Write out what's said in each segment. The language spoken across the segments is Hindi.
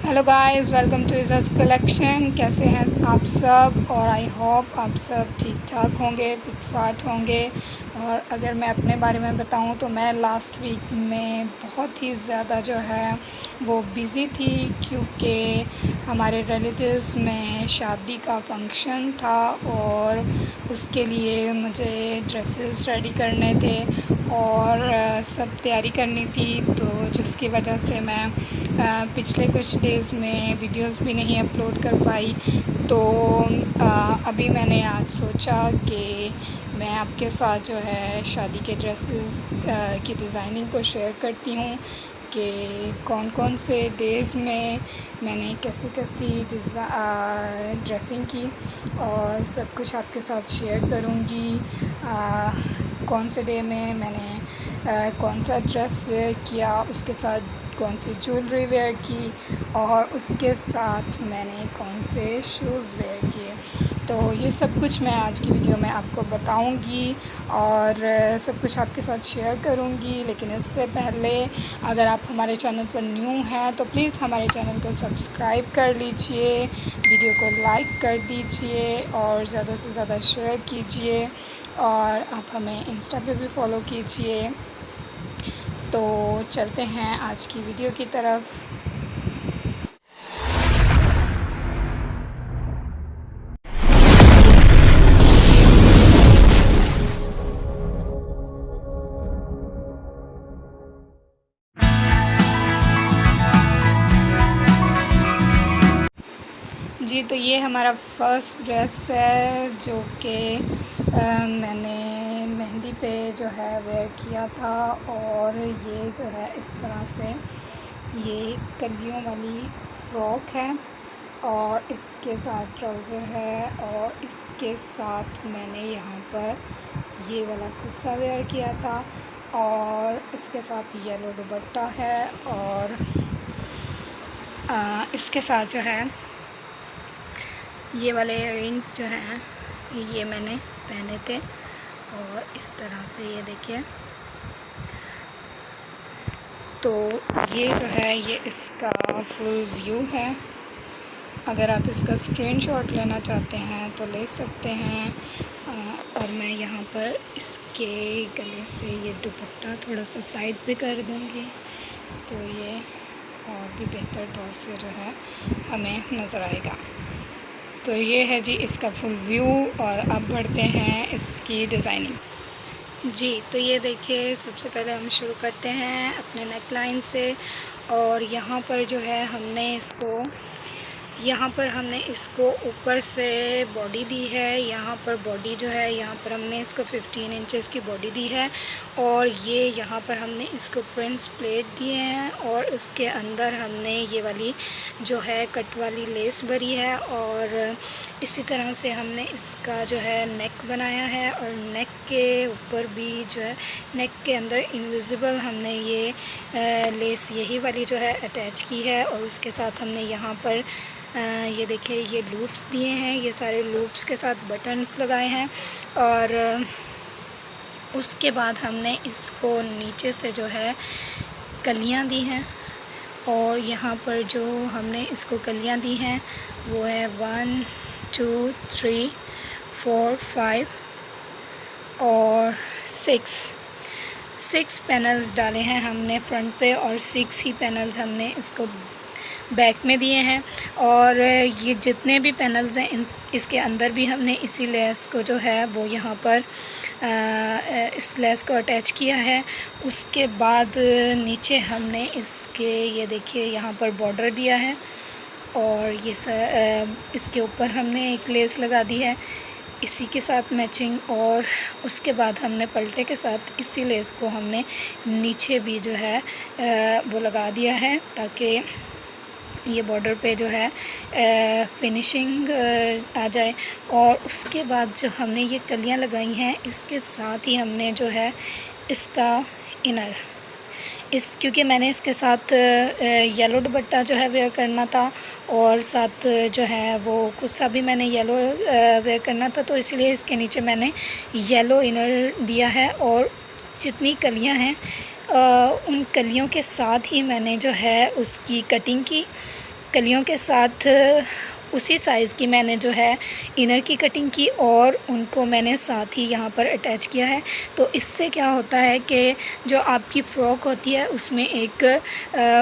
Hello guys, welcome to Ijaz collection. कैसे हैं आप सब? और आई होप आप सब ठीक ठाक होंगे, फिट होंगे। और अगर मैं अपने बारे में बताऊं तो मैं लास्ट वीक में बहुत ही ज़्यादा जो है वो बिज़ी थी, क्योंकि हमारे रिलेटिव्स में शादी का फंक्शन था और उसके लिए मुझे ड्रेसेस रेडी करने थे और सब तैयारी करनी थी, तो जिसकी वजह से मैं पिछले कुछ डेज़ में वीडियोस भी नहीं अपलोड कर पाई। तो अभी मैंने आज सोचा कि मैं आपके साथ जो है शादी के ड्रेसेस की डिज़ाइनिंग को शेयर करती हूँ कि कौन कौन से डेज़ में मैंने कैसी कैसी ड्रेसिंग की, और सब कुछ आपके साथ शेयर करूँगी। कौन से डे में मैंने कौन सा ड्रेस वेयर किया, उसके साथ कौन सी ज्वेलरी वेयर की, और उसके साथ मैंने कौन से शूज़ वेयर किए। तो ये सब कुछ मैं आज की वीडियो में आपको बताऊंगी और सब कुछ आपके साथ शेयर करूंगी। लेकिन इससे पहले अगर आप हमारे चैनल पर न्यू हैं तो प्लीज़ हमारे चैनल को सब्सक्राइब कर लीजिए, वीडियो को लाइक कर दीजिए और ज़्यादा से ज़्यादा शेयर कीजिए, और आप हमें इंस्टा पे भी फॉलो कीजिए। तो चलते हैं आज की वीडियो की तरफ। जी, तो ये हमारा फर्स्ट ड्रेस है जो कि मैंने मेहंदी पे जो है वेयर किया था, और ये जो है इस तरह से ये कलियों वाली फ़्रॉक है और इसके साथ ट्राउज़र है, और इसके साथ मैंने यहाँ पर ये वाला कुर्ता वेयर किया था, और इसके साथ येलो दुपट्टा है, और इसके साथ जो है ये वाले इयररिंग्स जो हैं ये मैंने पहने थे, और इस तरह से ये देखिए। तो ये जो है ये इसका फुल व्यू है। अगर आप इसका स्क्रीनशॉट लेना चाहते हैं तो ले सकते हैं। और मैं यहाँ पर इसके गले से ये दुपट्टा थोड़ा सा साइड पे कर दूँगी, तो ये और भी बेहतर तौर से जो है हमें नज़र आएगा। तो ये है जी इसका फुल व्यू, और अब बढ़ते हैं इसकी डिज़ाइनिंग। जी, तो ये देखिए, सबसे पहले हम शुरू करते हैं अपने नेक लाइन से, और यहाँ पर जो है यहाँ पर हमने इसको ऊपर से बॉडी दी है। यहाँ पर बॉडी जो है यहाँ पर हमने इसको 15 इंचेस की बॉडी दी है, और ये यहाँ पर हमने इसको प्रिंस प्लेट दिए हैं, और इसके अंदर हमने ये वाली जो है कट वाली लेस भरी है, और इसी तरह से हमने इसका जो है नेक बनाया है, और नेक के ऊपर भी जो है नेक के अंदर इनविजिबल हमने ये लेस यही वाली जो है अटैच की है, और उसके साथ हमने यहाँ पर ये देखिए ये लूप्स दिए हैं, ये सारे लूप्स के साथ बटन्स लगाए हैं, और उसके बाद हमने इसको नीचे से जो है कलियां दी हैं, और यहाँ पर जो हमने इसको कलियां दी हैं वो है 1 2 3 4 5 और 6 पैनल्स डाले हैं हमने फ्रंट पे, और 6 ही पैनल्स हमने इसको बैक में दिए हैं। और ये जितने भी पैनल्स हैं इसके अंदर भी हमने इसी लेस को जो है वो यहाँ पर इस लेस को अटैच किया है। उसके बाद नीचे हमने इसके ये देखिए यहाँ पर बॉर्डर दिया है, और ये इसके ऊपर हमने एक लेस लगा दी है इसी के साथ मैचिंग, और उसके बाद हमने पलटे के साथ इसी लेस को हमने नीचे भी जो है वो लगा दिया है, ताकि ये बॉर्डर पे जो है फिनिशिंग आ जाए। और उसके बाद जो हमने ये कलियां लगाई हैं इसके साथ ही हमने जो है इसका इनर क्योंकि मैंने इसके साथ येलो दुपट्टा जो है वेयर करना था, और साथ जो है वो कुर्ता भी मैंने येलो वेयर करना था, तो इसलिए इसके नीचे मैंने येलो इनर दिया है। और जितनी कलियां हैं उन कलियों के साथ ही मैंने जो है उसकी कटिंग की, कलियों के साथ उसी साइज़ की मैंने जो है इनर की कटिंग की और उनको मैंने साथ ही यहाँ पर अटैच किया है। तो इससे क्या होता है कि जो आपकी फ़्रॉक होती है उसमें एक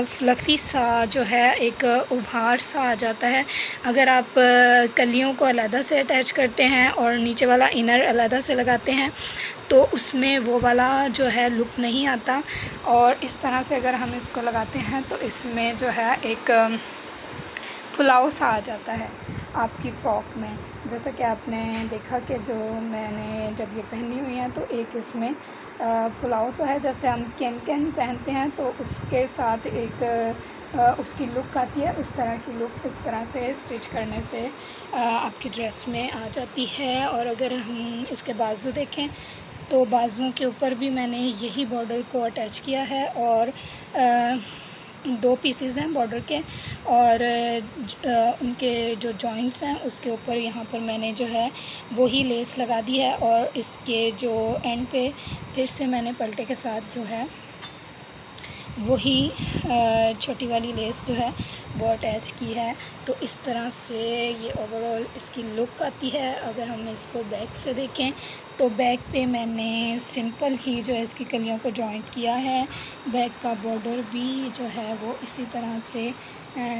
फ्लफ़ी सा जो है एक उभार सा आ जाता है। अगर आप कलियों को अलग से अटैच करते हैं और नीचे वाला इनर अलग से लगाते हैं तो उसमें वो वाला जो है लुक नहीं आता। और इस तरह से अगर हम इसको लगाते हैं तो इसमें जो है एक फुलाव सा आ जाता है आपकी फ़्रॉक में। जैसा कि आपने देखा कि जो मैंने जब ये पहनी हुई है तो एक इसमें फुलाव सा है, जैसे हम कैन पहनते हैं तो उसके साथ एक उसकी लुक आती है। उस तरह की लुक इस तरह से स्टिच करने से आपकी ड्रेस में आ जाती है। और अगर हम इसके बाजू देखें तो बाजुओं के ऊपर भी मैंने यही बॉर्डर को अटैच किया है और 2 पीसेस हैं बॉर्डर के और उनके जो जॉइंट्स हैं उसके ऊपर यहाँ पर मैंने जो है वही लेस लगा दी है और इसके जो एंड पे फिर से मैंने पलटे के साथ जो है वही छोटी वाली लेस जो है वो अटैच की है। तो इस तरह से ये ओवरऑल इसकी लुक आती है। अगर हम इसको बैक से देखें तो बैक पे मैंने सिंपल ही जो है इसकी कलियों को जॉइंट किया है। बैक का बॉर्डर भी जो है वो इसी तरह से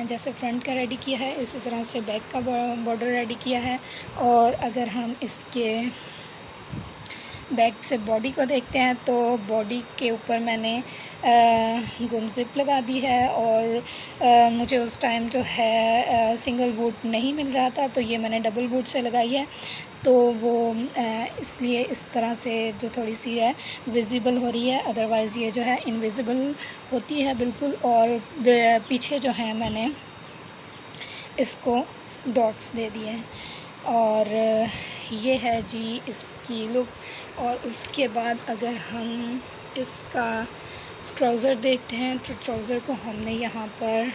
जैसे फ्रंट का रेडी किया है इसी तरह से बैक का बॉर्डर रेडी किया है। और अगर हम इसके बैक से बॉडी को देखते हैं तो बॉडी के ऊपर मैंने गुम ज़िप लगा दी है और मुझे उस टाइम जो है सिंगल बूट नहीं मिल रहा था तो ये मैंने डबल बूट से लगाई है। तो वो इसलिए इस तरह से जो थोड़ी सी है विज़िबल हो रही है, अदरवाइज़ ये जो है इनविज़िबल होती है बिल्कुल। और पीछे जो है मैंने इसको डॉट्स दे दिए हैं और ये है जी इसकी लुक। और उसके बाद अगर हम इसका ट्राउज़र देखते हैं तो ट्राउज़र को हमने यहाँ पर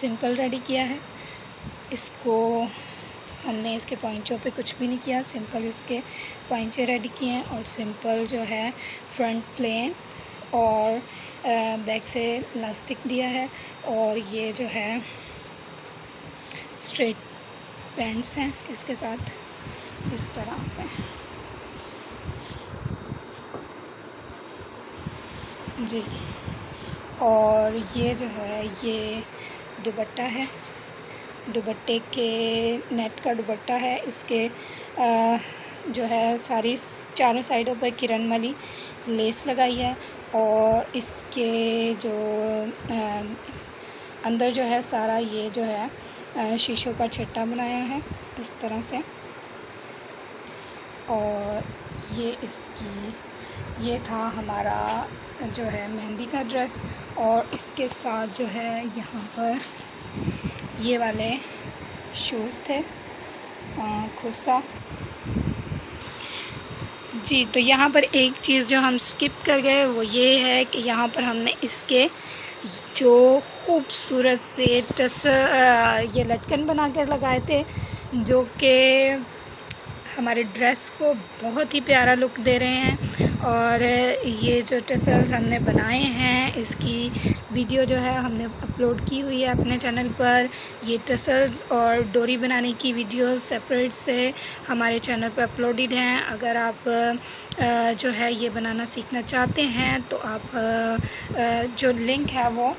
सिंपल रेडी किया है। इसको हमने इसके पॉइंचों पे कुछ भी नहीं किया, सिंपल इसके पॉइंचे रेडी किए हैं और सिंपल जो है फ्रंट प्लेन और बैक से इलास्टिक दिया है। और ये जो है स्ट्रेट पैंट्स हैं इसके साथ इस तरह से। जी, और ये जो है ये दुपट्टा है, दुपट्टे के नेट का दुपट्टा है। इसके जो है सारी चारों साइडों पर किरण वाली लेस लगाई है और इसके जो अंदर जो है सारा ये जो है शीशों का छट्टा बनाया है इस तरह से। और ये था हमारा जो है मेहंदी का ड्रेस। और इसके साथ जो है यहाँ पर ये वाले शूज़ थे खुस्सा। जी, तो यहाँ पर एक चीज़ जो हम स्किप कर गए वो ये है कि यहाँ पर हमने इसके जो खूबसूरत से ये लटकन बना कर लगाए थे जो कि हमारे ड्रेस को बहुत ही प्यारा लुक दे रहे हैं। और ये जो टसल्स हमने बनाए हैं इसकी वीडियो जो है हमने अपलोड की हुई है अपने चैनल पर। ये टसल्स और डोरी बनाने की वीडियोस सेपरेट से हमारे चैनल पर अपलोडेड हैं। अगर आप जो है ये बनाना सीखना चाहते हैं तो आप जो लिंक है वो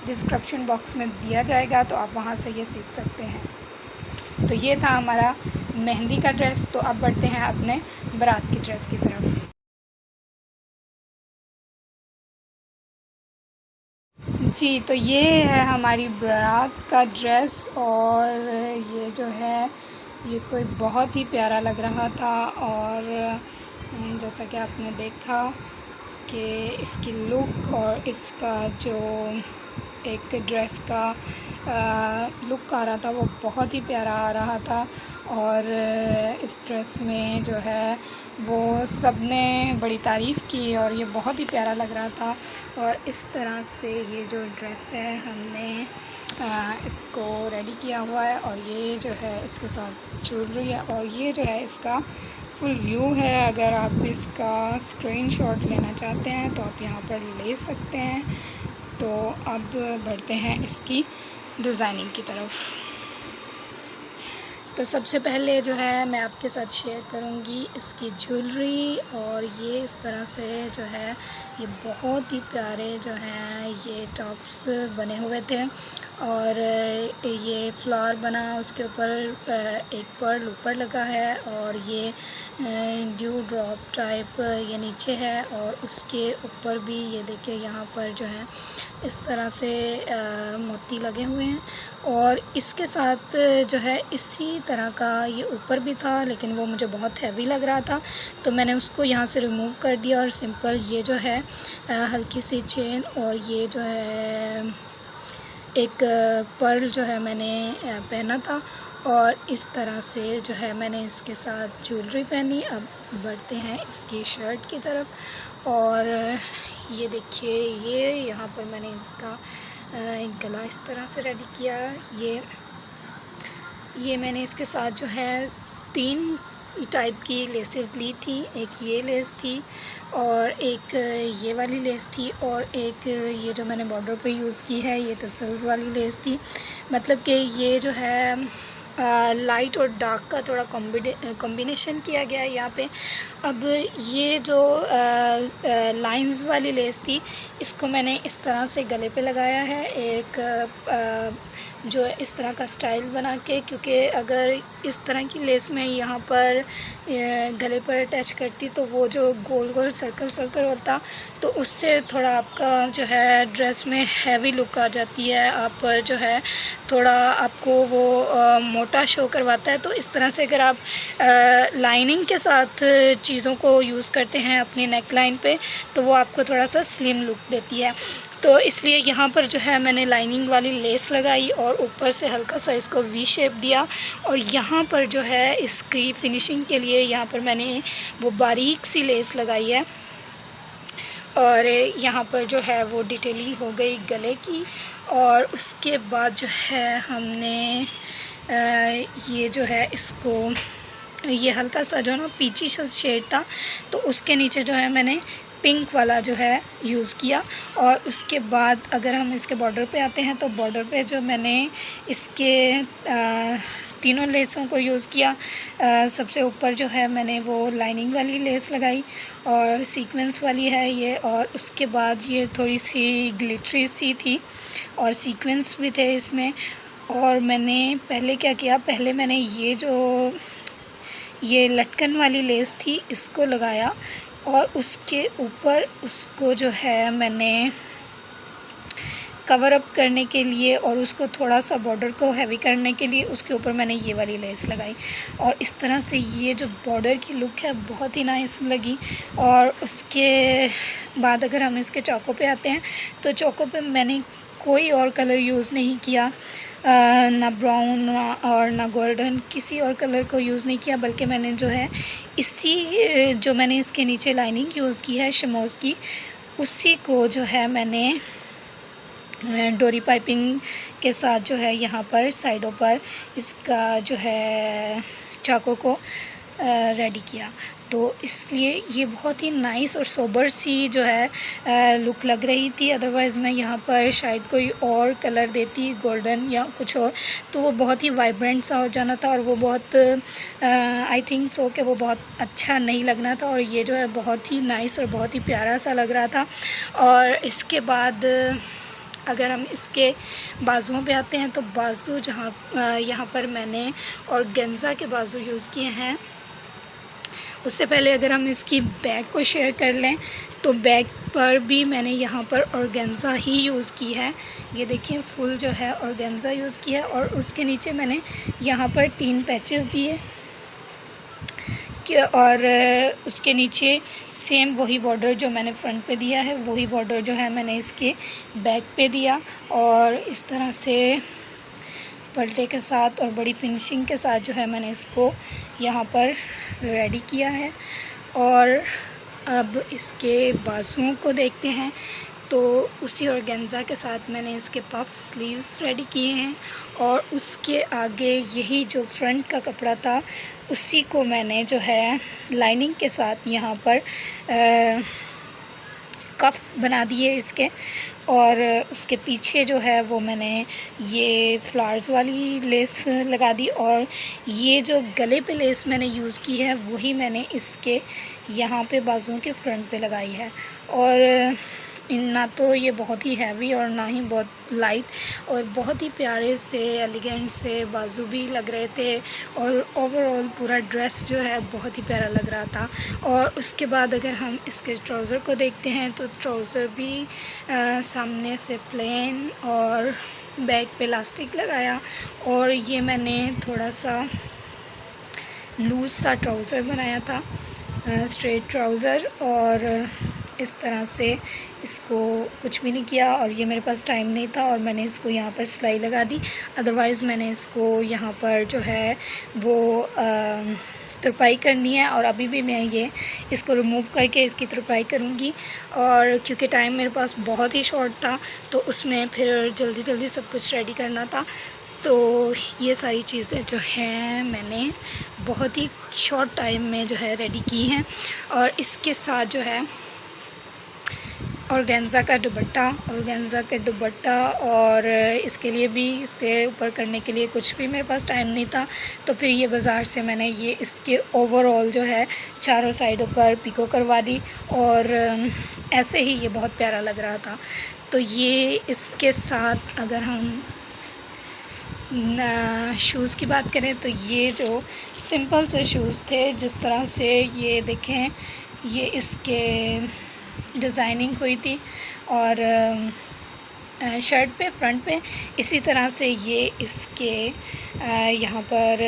डिस्क्रिप्शन बॉक्स में दिया जाएगा, तो आप वहाँ से ये सीख सकते हैं। तो ये था हमारा मेहंदी का ड्रेस। तो अब बढ़ते हैं अपने बारात की ड्रेस की तरफ। जी, तो ये है हमारी बारात का ड्रेस और ये जो है ये कोई बहुत ही प्यारा लग रहा था। और जैसा कि आपने देखा कि इसकी लुक और इसका जो एक ड्रेस का लुक आ रहा था वो बहुत ही प्यारा आ रहा था। और इस ड्रेस में जो है वो सब ने बड़ी तारीफ़ की और ये बहुत ही प्यारा लग रहा था। और इस तरह से ये जो ड्रेस है हमने इसको रेडी किया हुआ है और ये जो है इसके साथ ज्वेलरी है और ये जो है इसका फुल व्यू है। अगर आप इसका स्क्रीनशॉट लेना चाहते हैं तो आप यहाँ पर ले सकते हैं। तो अब बढ़ते हैं इसकी डिज़ाइनिंग की तरफ। तो सबसे पहले जो है मैं आपके साथ शेयर करूंगी इसकी ज्वेलरी, और ये इस तरह से जो है ये बहुत ही प्यारे जो हैं ये टॉप्स बने हुए थे, और ये फ्लावर बना, उसके ऊपर एक पर्ल ऊपर लगा है, और ये ड्यू ड्रॉप टाइप ये नीचे है, और उसके ऊपर भी ये देखिए यहाँ पर जो है इस तरह से मोती लगे हुए हैं। और इसके साथ जो है इसी तरह का ये ऊपर भी था, लेकिन वो मुझे बहुत हैवी लग रहा था, तो मैंने उसको यहाँ से रिमूव कर दिया, और सिंपल ये जो है हल्की सी चेन, और ये जो है एक पर्ल जो है मैंने पहना था, और इस तरह से जो है मैंने इसके साथ ज्वेलरी पहनी। अब बढ़ते हैं इसकी शर्ट की तरफ, और ये देखिए ये यहाँ पर मैंने इसका गला इस तरह से रेडी किया। ये मैंने इसके साथ जो है 3 टाइप की लेसेस ली थी, एक ये लेस थी, और एक ये वाली लेस थी, और एक ये जो मैंने बॉर्डर पे यूज़ की है ये टसल्स वाली लेस थी। मतलब कि ये जो है लाइट और डार्क का थोड़ा कॉम्बिनेशन किया गया है यहाँ पे। अब ये जो लाइंस वाली लेस थी इसको मैंने इस तरह से गले पे लगाया है, एक जो इस तरह का स्टाइल बना के, क्योंकि अगर इस तरह की लेस में यहाँ पर गले पर अटैच करती तो वो जो गोल गोल सर्कल होता तो उससे थोड़ा आपका जो है ड्रेस में हैवी लुक आ जाती है, आप जो है थोड़ा आपको वो मोटा शो करवाता है। तो इस तरह से अगर आप लाइनिंग के साथ चीज़ों को यूज़ करते हैं अपनी नेक लाइन पे तो वो आपको थोड़ा सा स्लिम लुक देती है। तो इसलिए यहाँ पर जो है मैंने लाइनिंग वाली लेस लगाई और ऊपर से हल्का सा इसको वी शेप दिया, और यहाँ पर जो है इसकी फिनिशिंग के लिए यहाँ पर मैंने वो बारीक सी लेस लगाई है, और यहाँ पर जो है वो डिटेलिंग हो गई गले की। और उसके बाद जो है हमने ये जो है इसको ये हल्का सा जो ना पीची सा शेड था तो उसके नीचे जो है मैंने पिंक वाला जो है यूज़ किया। और उसके बाद अगर हम इसके बॉर्डर पे आते हैं तो बॉर्डर पे जो मैंने इसके तीनों लेसों को यूज़ किया। सबसे ऊपर जो है मैंने वो लाइनिंग वाली लेस लगाई और सीक्वेंस वाली है ये, और उसके बाद ये थोड़ी सी ग्लिटरी सी थी और सीक्वेंस भी थे इसमें। और मैंने पहले क्या किया, पहले मैंने ये लटकन वाली लेस थी इसको लगाया और उसके ऊपर उसको जो है मैंने कवर अप करने के लिए और उसको थोड़ा सा बॉर्डर को हैवी करने के लिए उसके ऊपर मैंने ये वाली लेस लगाई, और इस तरह से ये जो बॉर्डर की लुक है बहुत ही नाइस लगी। और उसके बाद अगर हम इसके चौकों पे आते हैं तो चौकों पे मैंने कोई और कलर यूज़ नहीं किया, ना ब्राउन और ना गोल्डन, किसी और कलर को यूज़ नहीं किया, बल्कि मैंने जो है इसी जो मैंने इसके नीचे लाइनिंग यूज़ की है शमोज़ की, उसी को जो है मैंने डोरी पाइपिंग के साथ जो है यहाँ पर साइडों पर इसका जो है चाकों को रेडी किया। तो इसलिए ये बहुत ही नाइस और सोबर सी जो है लुक लग रही थी। अदरवाइज़ मैं यहाँ पर शायद कोई और कलर देती, गोल्डन या कुछ और, तो वो बहुत ही वाइब्रेंट सा हो जाना था और वो बहुत आई थिंक सो कि वो बहुत अच्छा नहीं लगना था। और ये जो है बहुत ही नाइस और बहुत ही प्यारा सा लग रहा था। और इसके बाद अगर हम इसके बाजुओं पे आते हैं तो बाजू जहाँ यहाँ पर मैंने ऑर्गेन्जा के बाजू यूज़ किए हैं। उससे पहले अगर हम इसकी बैक को शेयर कर लें तो बैक पर भी मैंने यहाँ पर ऑर्गेन्जा ही यूज़ की है। ये देखिए फुल जो है ऑर्गेन्जा यूज़ किया है, और उसके नीचे मैंने यहाँ पर 3 पैचेस दिए और उसके नीचे सेम वही बॉर्डर जो मैंने फ्रंट पे दिया है वही बॉर्डर जो है मैंने इसके बैक पे दिया, और इस तरह से पलटे के साथ और बड़ी फिनिशिंग के साथ जो है मैंने इसको यहाँ पर रेडी किया है। और अब इसके बाजुओं को देखते हैं तो उसी ऑर्गेन्जा के साथ मैंने इसके पफ स्लीव्स रेडी किए हैं, और उसके आगे यही जो फ्रंट का कपड़ा था उसी को मैंने जो है लाइनिंग के साथ यहाँ पर कफ बना दिए इसके। और उसके पीछे जो है वो मैंने ये फ्लावर्स वाली लेस लगा दी, और ये जो गले पे लेस मैंने यूज़ की है वही मैंने इसके यहाँ पे बाजुओं के फ्रंट पे लगाई है। और ना तो ये बहुत ही हैवी और ना ही बहुत लाइट, और बहुत ही प्यारे से एलिगेंट से बाजू भी लग रहे थे, और ओवरऑल पूरा ड्रेस जो है बहुत ही प्यारा लग रहा था। और उसके बाद अगर हम इसके ट्राउज़र को देखते हैं तो ट्राउज़र भी सामने से प्लेन और बैक पे इलास्टिक लगाया, और ये मैंने थोड़ा सा लूज़ सा ट्राउज़र बनाया था, स्ट्रेट ट्राउज़र। और इस तरह से इसको कुछ भी नहीं किया, और ये मेरे पास टाइम नहीं था और मैंने इसको यहाँ पर सिलाई लगा दी। अदरवाइज़ मैंने इसको यहाँ पर जो है वो तुरपाई करनी है, और अभी भी मैं ये इसको रिमूव करके इसकी तुरपाई करूँगी। और क्योंकि टाइम मेरे पास बहुत ही शॉर्ट था तो उसमें फिर जल्दी जल्दी सब कुछ रेडी करना था, तो ये सारी चीज़ें जो हैं मैंने बहुत ही शॉर्ट टाइम में जो है रेडी की हैं। और इसके साथ जो है ऑर्गेन्जा का दुपट्टा, और इसके लिए भी इसके ऊपर करने के लिए कुछ भी मेरे पास टाइम नहीं था, तो फिर ये बाज़ार से मैंने ये इसके ओवरऑल जो है चारों साइडों पर पिको करवा दी, और ऐसे ही ये बहुत प्यारा लग रहा था। तो ये इसके साथ अगर हम शूज़ की बात करें तो ये जो सिंपल से शूज़ थे, जिस तरह से ये देखें ये इसके डिज़ाइनिंग हुई थी, और शर्ट पे फ्रंट पे इसी तरह से ये इसके यहाँ पर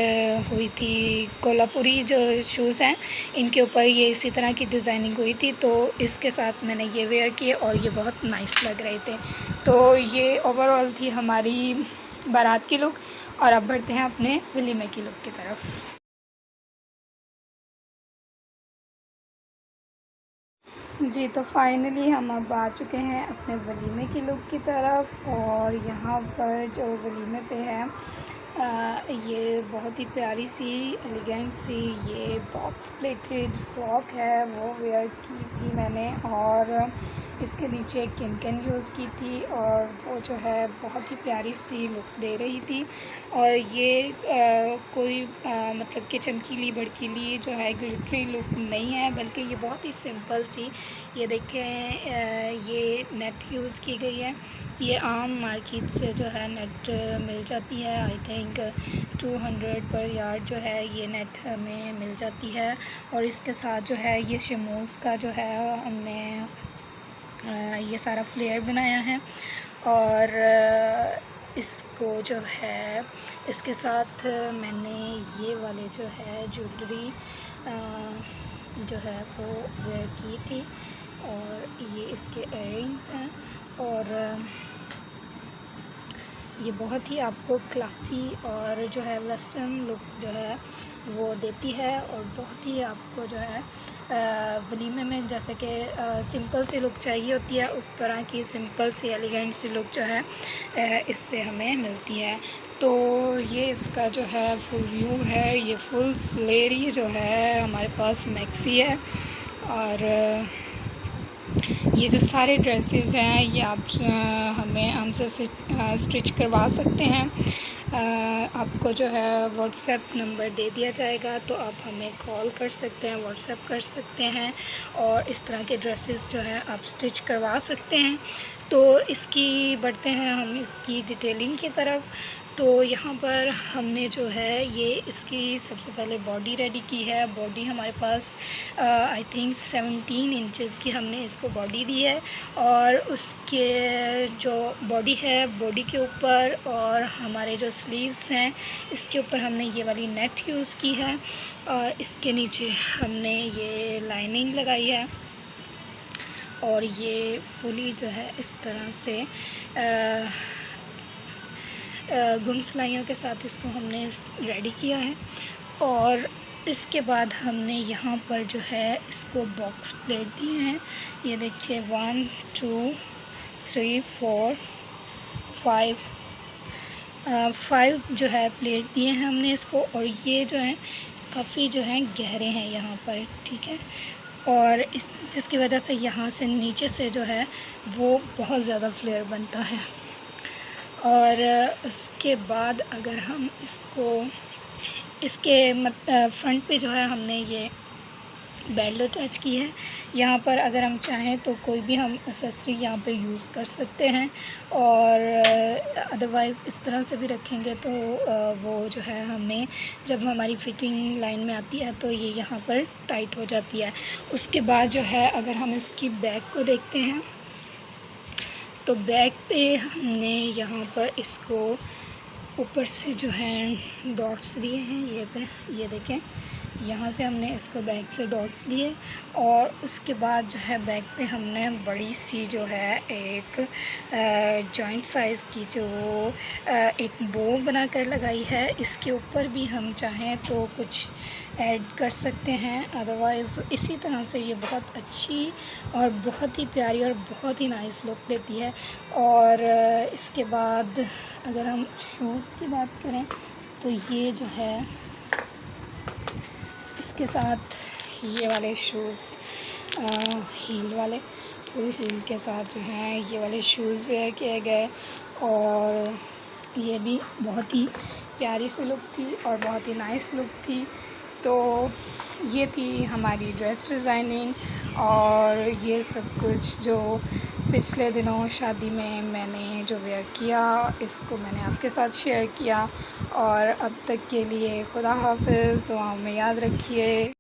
हुई थी। कोल्हापुरी जो शूज़ हैं इनके ऊपर ये इसी तरह की डिज़ाइनिंग हुई थी, तो इसके साथ मैंने ये वेयर किए और ये बहुत नाइस लग रहे थे। तो ये ओवरऑल थी हमारी बारात की लुक, और अब बढ़ते हैं अपने वलीमे की लुक की तरफ। जी, तो फाइनली हम अब आ चुके हैं अपने वलीमे की लुक की तरफ, और यहाँ पर जो वलीमे पे है ये बहुत ही प्यारी सी एलिगेंट सी ये बॉक्स प्लेटेड फ्रॉक है, वो वेयर की थी मैंने, और इसके नीचे किनकन यूज़ की थी, और वो जो है बहुत ही प्यारी सी लुक दे रही थी। और ये कोई मतलब कि चमकीली भड़कीली जो है ग्लिटरी लुक नहीं है, बल्कि ये बहुत ही सिंपल सी, ये देखें ये नेट यूज़ की गई है। ये आम मार्केट से जो है नेट मिल जाती है, आई थिंक 200 पर यार्ड जो है ये नेट हमें मिल जाती है। और इसके साथ जो है ये शमूस का जो है हमने ये सारा फ्लेयर बनाया है, और इसको जो है इसके साथ मैंने ये वाले जो है ज्वेलरी जो है वो वेयर की थी, और ये इसके इयररिंग्स हैं, और ये बहुत ही आपको क्लासी और जो है वेस्टर्न लुक जो है वो देती है, और बहुत ही आपको जो है वलीमे में जैसे कि सिंपल सी लुक चाहिए होती है, उस तरह की सिंपल सी एलिगेंट सी लुक जो है इससे हमें मिलती है। तो ये इसका जो है फुल व्यू है, ये फुल फ्लेयरी जो है हमारे पास मैक्सी है, और ये जो सारे ड्रेसेस हैं ये आप हमें हमसे स्टिच करवा सकते हैं। आपको जो है व्हाट्सएप नंबर दे दिया जाएगा, तो आप हमें कॉल कर सकते हैं, व्हाट्सएप कर सकते हैं, और इस तरह के ड्रेसेस जो है आप स्टिच करवा सकते हैं। तो इसकी बढ़ते हैं हम इसकी डिटेलिंग की तरफ। तो यहाँ पर हमने जो है ये इसकी सबसे पहले बॉडी रेडी की है। बॉडी हमारे पास आई थिंक 17 इंचेस की हमने इसको बॉडी दी है, और उसके जो बॉडी है बॉडी के ऊपर और हमारे जो स्लीव्स हैं इसके ऊपर हमने ये वाली नेट यूज़ की है, और इसके नीचे हमने ये लाइनिंग लगाई है, और ये फुली जो है इस तरह से गुम सिलाइयों के साथ इसको हमने रेडी किया है। और इसके बाद हमने यहाँ पर जो है इसको बॉक्स प्लेट दिए हैं, ये देखिए 1 2 3 4 5 जो है प्लेट दिए हैं हमने इसको, और ये जो है काफ़ी जो है गहरे हैं यहाँ पर, ठीक है। और इस जिसकी वजह से यहाँ से नीचे से जो है वो बहुत ज़्यादा फ्लेयर बनता है। और उसके बाद अगर हम इसके फ्रंट पे जो है हमने ये बेल्ट अटैच की है। यहाँ पर अगर हम चाहें तो कोई भी हम एक्सेसरी यहाँ पे यूज़ कर सकते हैं, और अदरवाइज़ इस तरह से भी रखेंगे तो वो जो है हमें जब हमारी फ़िटिंग लाइन में आती है तो ये यहाँ पर टाइट हो जाती है। उसके बाद जो है अगर हम इसकी बैक को देखते हैं तो बैक पे हमने यहाँ पर इसको ऊपर से जो है डॉट्स दिए हैं, ये देखें, यहाँ से हमने इसको बैक से डॉट्स दिए। और उसके बाद जो है बैक पे हमने बड़ी सी जो है एक जॉइंट साइज़ की जो एक बो बनाकर लगाई है। इसके ऊपर भी हम चाहें तो कुछ ऐड कर सकते हैं, अदरवाइज़ इसी तरह से ये बहुत अच्छी और बहुत ही प्यारी और बहुत ही नाइस लुक देती है। और इसके बाद अगर हम शूज़ की बात करें तो ये जो है इसके साथ ये वाले शूज़ हील वाले फुल हील के साथ जो हैं ये वाले शूज़ वेयर किए गए, और ये भी बहुत ही प्यारी सी लुक थी और बहुत ही नाइस लुक थी। तो ये थी हमारी ड्रेस डिज़ाइनिंग और ये सब कुछ जो पिछले दिनों शादी में मैंने जो वेयर किया, इसको मैंने आपके साथ शेयर किया। और अब तक के लिए खुदा हाफ़िज़, दुआओं में याद रखिए।